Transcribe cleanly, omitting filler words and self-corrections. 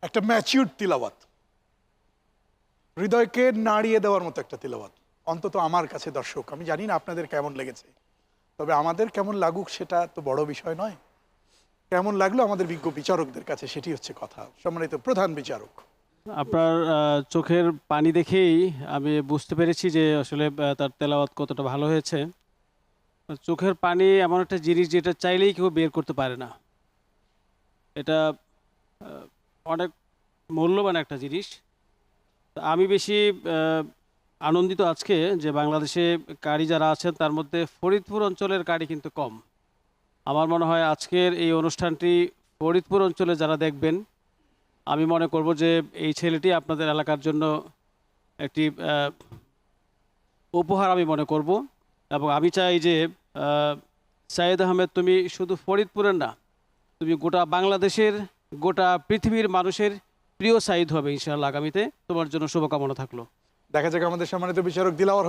একটা ম্যাচিউরড তিলাওয়াত, হৃদয়কে নাড়িয়ে দেওয়ার মতো একটা তিলাওয়াত। অন্তত আমার কাছে, দর্শক, আমি জানি না আপনাদের কেমন লেগেছে, তবে আমাদের কেমন লাগুক সেটা তো বড় বিষয় নয়। কেমন লাগলো আমাদের বিজ্ঞ বিচারকদের কাছে সেটি হচ্ছে কথা। সম্মানিত প্রধান বিচারক, আপনার চোখের পানি দেখেই আমি বুঝতে পেরেছি যে আসলে তার তেলাওয়াত কতটা ভালো হয়েছে। চোখের পানি এমন একটা জিনিস যেটা চাইলেই কেউ বের করতে পারে না। এটা অনেক মূল্যবান একটা জিনিস। তো আমি বেশি আনন্দিত আজকে যে বাংলাদেশে কারি যারা আছেন তার মধ্যে ফরিদপুর অঞ্চলের কারি কিন্তু কম। আমার মনে হয় আজকের এই অনুষ্ঠানটি ফরিদপুর অঞ্চলে যারা দেখবেন, আমি মনে করব যে এই ছেলেটি আপনাদের এলাকার জন্য একটি উপহার আমি মনে করব। এবং আমি চাই যে সাইয়েদ আহমেদ, তুমি শুধু ফরিদপুরের না, তুমি গোটা বাংলাদেশের, গোটা পৃথিবীর মানুষের প্রিয় সাইদ হবে ইনশাআল্লাহ আগামীতে। তোমার জন্য শুভকামনা থাকলো। দেখা যাক আমাদের সম্মানিত বিচারক দিলাওয়ার